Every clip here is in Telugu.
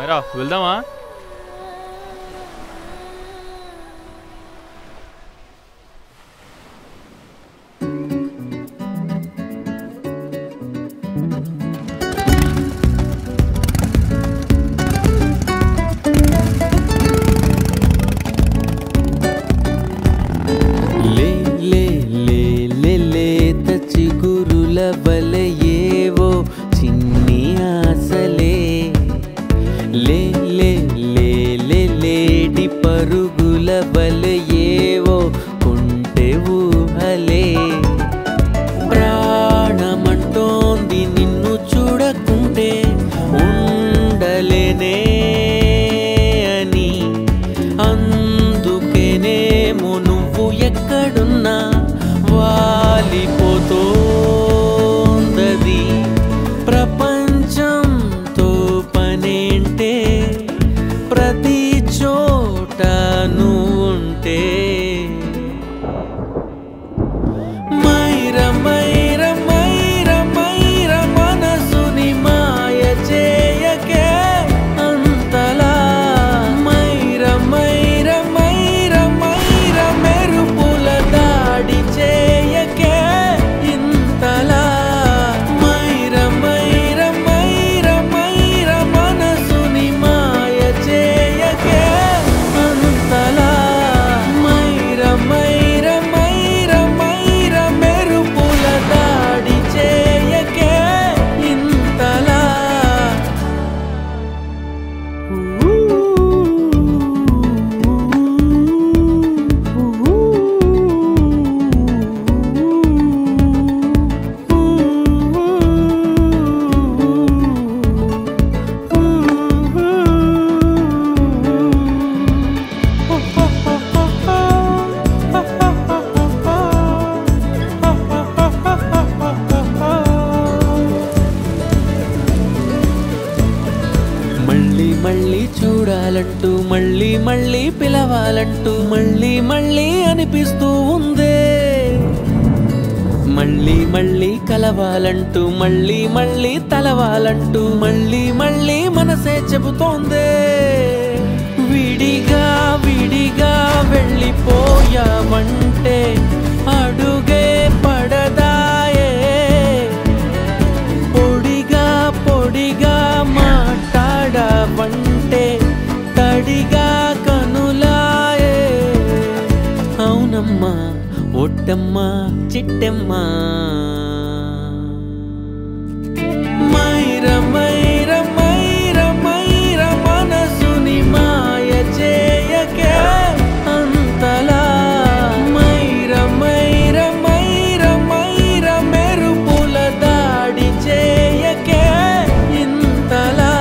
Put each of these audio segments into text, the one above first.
మైరా వెళ్దామా? బలయేవో చిన్ని ఆశలే లే లే లే లే లేడి పరుగుల బలయేవో కుంటె ఊహలే ప్రాణమంటోంది నిన్ను చూడకుంటే ఉండలేనే అని అందుకేనేమో నువ్వు ఎక్కడున్నా వాలిపోతో ప్రపంచంతో పనేంటే ప్రతి చోట నువ్వుంటే మైర మైర మైర మైర మనసుని మాయ చేయకే అంతలా మైర మైర మైర మైర మెరుపుల దాడి చేయకే ఇంతలా మళ్ళీ చూడాలంటూ మళ్ళీ మళ్ళీ పిలవాలంటూ మళ్ళీ మళ్ళీ అనిపిస్తూ ఉందే మళ్ళీ మళ్ళీ కలవాలంటూ మళ్ళీ మళ్ళీ తలవాలంటూ మళ్ళీ మళ్ళీ మనసే చెబుతోందే విడిగా విడిగా వెళ్ళిపోయావంటే అడుగే పడదాయే పొడిగా పొడిగా మాట్లాడవంటే తడిగా కనులాయే అవునమ్మా ఒట్టమ్మా చిట్టమ్మా మైర మైర మైర మైర మనసుని మాయ చేయకే అంతలా మైర మైర మైర మైర మెరుపుల దాడి చేయకే ఇంతలా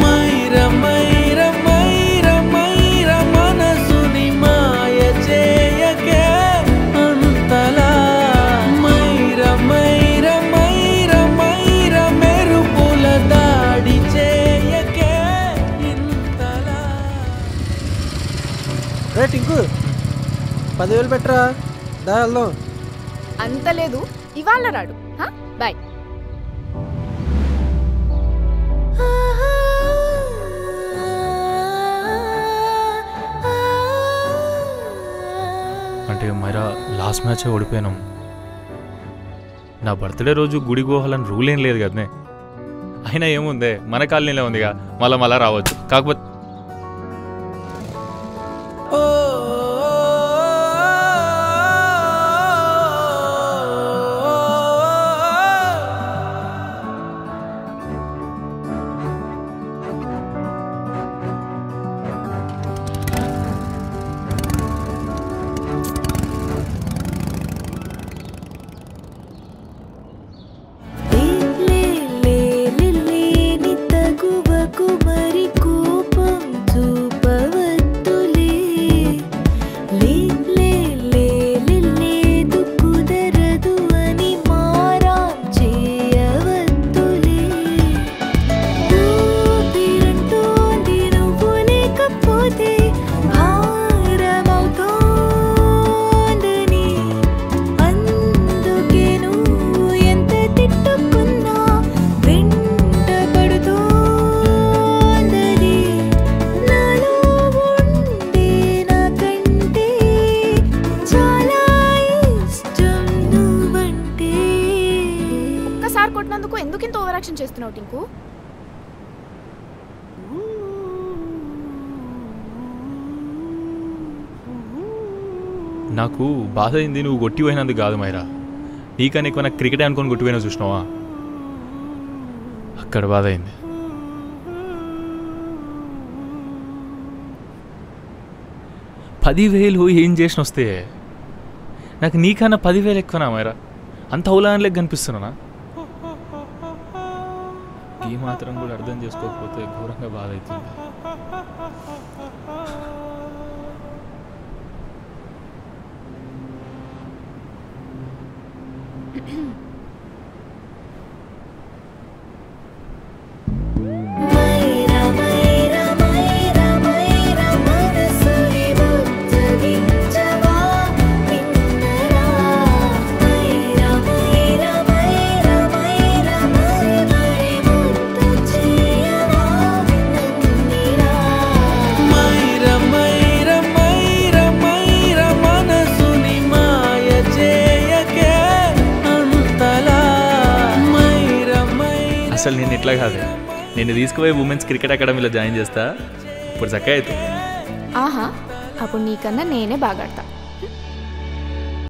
మైర మైర మైర మైర మనసుని మాయ చేయకే అంతలా మైర మైర మైర మైర మెరుపుల దాడి చేయకే ఇంతలా. రే టింకు 10,000 పెట్టరా దా వెళ్దాం. అంత లేదు ఇవాళ రాడు. బాయ్. అంటే మైరా లాస్ట్ మ్యాచ్ ఓడిపోయాను. నా బర్త్డే రోజు గుడి పోవాలని రూల్ ఏం లేదు కదనే. అయినా ఏముందే మన కాలనీలో ఉందిగా మళ్ళా రావచ్చు. కాకపోతే కుమరి కోపం ఎందుకు ఇంత ఓవర్ యాక్షన్ చేస్తున్నావు టింకు? నాకు బాధ అయింది నువ్వు కొట్టిపోయినందుకు కాదు మైరా, నీకన్నా ఎక్కువ నాకు క్రికెట్ అనుకొని కొట్టిపోయినా చూసినావా, అక్కడ బాధ అయింది. $10,000 ఏం చేసిన వస్తే నాకు నీకన్నా 10,000 ఎక్కువనా మైరా? అంత అవులాన్లెక్క కనిపిస్తున్నానా? ఈ మాత్రం కూడా అర్థం చేసుకోకపోతే ఘోరంగా బాధ అవుతుంది. అసలు నేను ఇట్లా కాదే, నేను తీసుకుపోయి ఉమెన్స్ క్రికెట్ అకాడమీలో జాయిన్ చేస్తా, ఇప్పుడు చక్కగా అవుతుంది. ఆహా, అప్పుడు నీకన్నా నేనే బాగా ఆడతా.